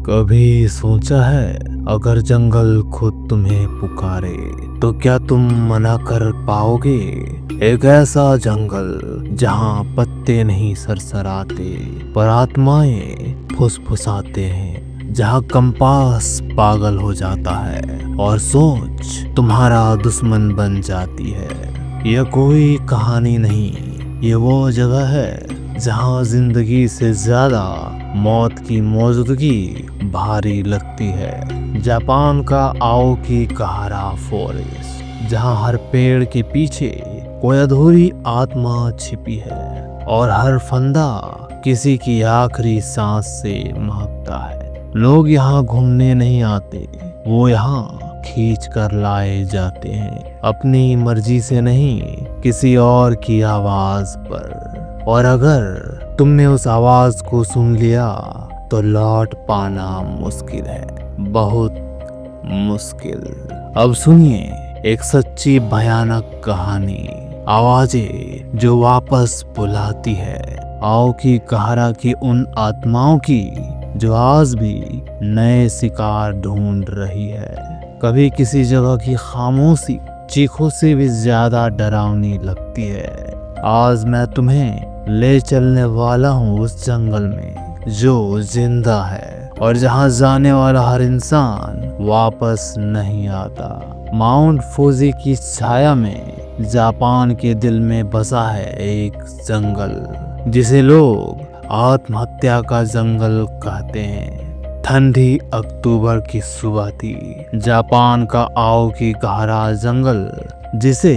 कभी सोचा है अगर जंगल खुद तुम्हें पुकारे तो क्या तुम मना कर पाओगे? एक ऐसा जंगल जहां पत्ते नहीं सरसराते पर आत्माएं फुसफुसाते हैं, जहां कंपास पागल हो जाता है और सोच तुम्हारा दुश्मन बन जाती है। यह कोई कहानी नहीं, ये वो जगह है जहां जिंदगी से ज्यादा मौत की मौजूदगी भारी लगती है। जापान का आओकी गहरा फॉरेस्ट, जहां हर पेड़ के पीछे कोई अधूरी आत्मा छिपी है और हर फंदा किसी की आखिरी सांस से महकता है। लोग यहाँ घूमने नहीं आते, वो यहाँ खींच कर लाए जाते हैं, अपनी मर्जी से नहीं, किसी और की आवाज पर। और अगर तुमने उस आवाज को सुन लिया तो लौट पाना मुश्किल है, बहुत मुश्किल। अब सुनिए एक सच्ची भयानक कहानी, आवाजें जो वापस बुलाती है, आओकी गहरा की उन आत्माओं की जो आज भी नए शिकार ढूंढ रही है। कभी किसी जगह की खामोशी चीखों से भी ज्यादा डरावनी लगती है। आज मैं तुम्हें ले चलने वाला हूँ उस जंगल में जो जिंदा है और जहाँ जाने वाला हर इंसान वापस नहीं आता। माउंट फूजी की छाया में जापान के दिल में बसा है एक जंगल जिसे लोग आत्महत्या का जंगल कहते हैं। ठंडी अक्टूबर की सुबह थी। जापान का आओकी गहरा जंगल, जिसे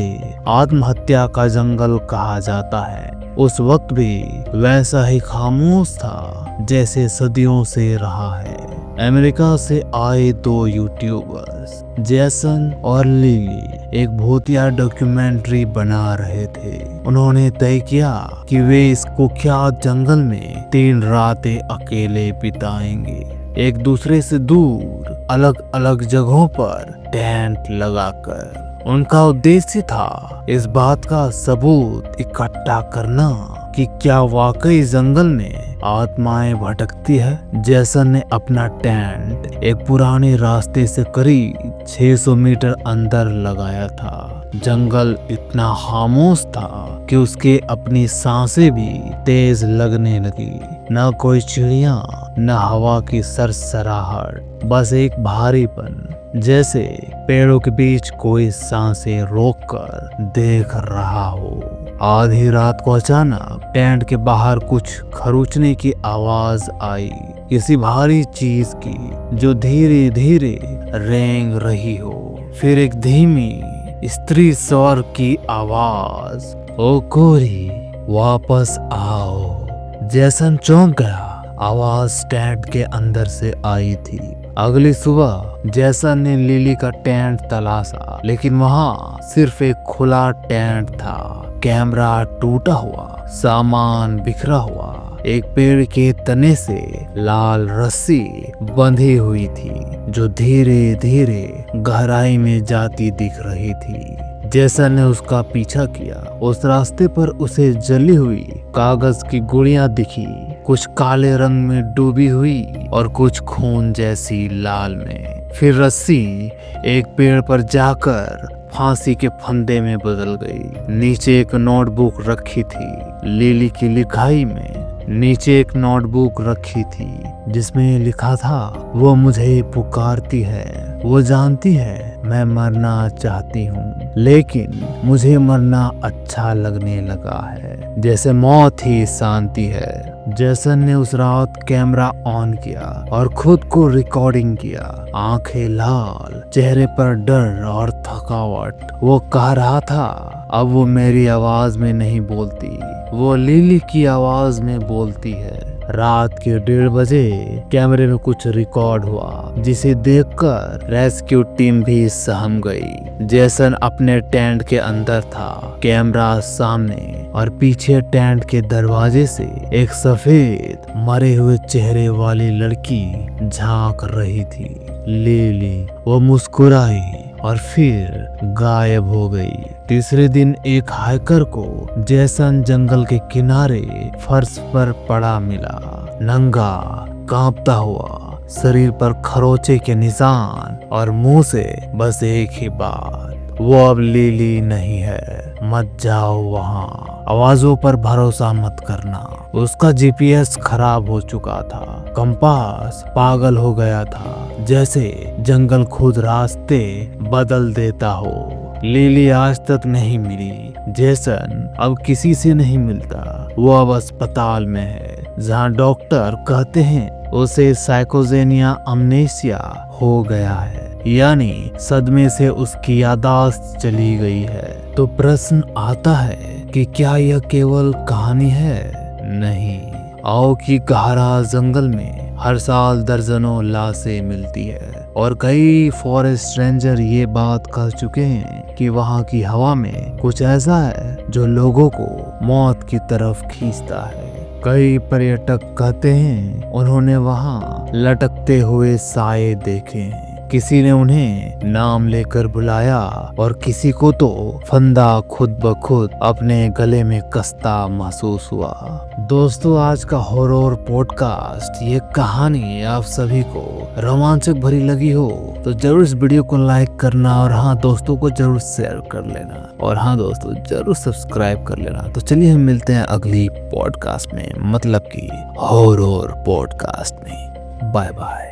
आत्महत्या का जंगल कहा जाता है, उस वक्त भी वैसा ही खामोश था जैसे सदियों से रहा है। अमेरिका से आए दो यूट्यूबर्स जैसन और लिली एक भूतिया डॉक्यूमेंट्री बना रहे थे। उन्होंने तय किया कि वे इस कुख्यात जंगल में 3 रातें अकेले बिताएंगे, एक दूसरे से दूर अलग अलग जगहों पर टेंट लगाकर। उनका उद्देश्य था इस बात का सबूत इकट्ठा करना कि क्या वाकई जंगल में आत्माएं भटकती है। जैसन ने अपना टेंट एक पुराने रास्ते से करीब 600 मीटर अंदर लगाया था। जंगल इतना खामोश था कि उसके अपनी सांसें भी तेज लगने लगी। न कोई चिड़िया, न हवा की सरसराहट, बस एक भारीपन, जैसे पेड़ों के बीच कोई सांसें रोककर देख रहा हो। आधी रात को अचानक टेंट के बाहर कुछ खरोंचने की आवाज आई, किसी भारी चीज की जो धीरे धीरे रेंग रही हो। फिर एक धीमी स्त्री स्वर की आवाज, ओ कोरी वापस आओ। जैसन चौंक गया। आवाज टेंट के अंदर से आई थी। अगली सुबह जैसन ने लिली का टेंट तलाशा, लेकिन वहाँ सिर्फ एक खुला टेंट था। कैमरा टूटा हुआ, सामान बिखरा हुआ, एक पेड़ के तने से लाल रस्सी बंधी हुई थी जो धीरे धीरे गहराई में जाती दिख रही थी। जैसन ने उसका पीछा किया। उस रास्ते पर उसे जली हुई कागज की गुड़ियां दिखी, कुछ काले रंग में डूबी हुई और कुछ खून जैसी लाल में। फिर रस्सी एक पेड़ पर जाकर फांसी के फंदे में बदल गई। नीचे एक नोटबुक रखी थी, लिली की लिखाई में नीचे एक नोटबुक रखी थी जिसमें लिखा था, वो मुझे पुकारती है, वो जानती है मैं मरना चाहती हूँ, लेकिन मुझे मरना अच्छा लगने लगा है, जैसे मौत ही शांति है। जैसन ने उस रात कैमरा ऑन किया और खुद को रिकॉर्डिंग किया। आंखें लाल, चेहरे पर डर और थकावट। वो कह रहा था, अब वो मेरी आवाज में नहीं बोलती, वो लिली की आवाज में बोलती है। रात के 1:30 बजे कैमरे में कुछ रिकॉर्ड हुआ जिसे देखकर रेस्क्यू टीम भी सहम गई। जैसन अपने टेंट के अंदर था, कैमरा सामने, और पीछे टेंट के दरवाजे से एक सफेद मरे हुए चेहरे वाली लड़की झांक रही थी। लिली वो मुस्कुराई और फिर गायब हो गई। तीसरे दिन एक हाइकर को जैसन जंगल के किनारे फर्श पर पड़ा मिला, नंगा, कांपता हुआ, शरीर पर खरोचे के निशान और मुंह से बस एक ही बात, वो अब लिली नहीं है, मत जाओ वहाँ। आवाजों पर भरोसा मत करना। उसका जीपीएस खराब हो चुका था, कंपास पागल हो गया था, जैसे जंगल खुद रास्ते बदल देता हो। लिली आज तक नहीं मिली, जेसन अब किसी से नहीं मिलता। वो अब अस्पताल में है, जहाँ डॉक्टर कहते हैं उसे साइकोजेनिया अमनेसिया हो गया है, यानी सदमे से उसकी यादाश्त चली गई है। तो प्रश्न आता है कि क्या यह केवल कहानी है? नहीं, आओ की गहरा जंगल में हर साल दर्जनों लाशें मिलती है और कई फॉरेस्ट रेंजर ये बात कह चुके हैं कि वहाँ की हवा में कुछ ऐसा है जो लोगों को मौत की तरफ खींचता है। कई पर्यटक कहते हैं उन्होंने वहाँ लटकते हुए साए देखे हैं। किसी ने उन्हें नाम लेकर बुलाया और किसी को तो फंदा खुद ब खुद अपने गले में कसता महसूस हुआ। दोस्तों, आज का हॉरर पॉडकास्ट ये कहानी आप सभी को रोमांचक भरी लगी हो तो जरूर इस वीडियो को लाइक करना और हाँ दोस्तों को जरूर शेयर कर लेना और हाँ दोस्तों जरूर सब्सक्राइब कर लेना। तो चलिए हम मिलते हैं अगली पॉडकास्ट में, मतलब कि हॉरर पॉडकास्ट में। Bye bye.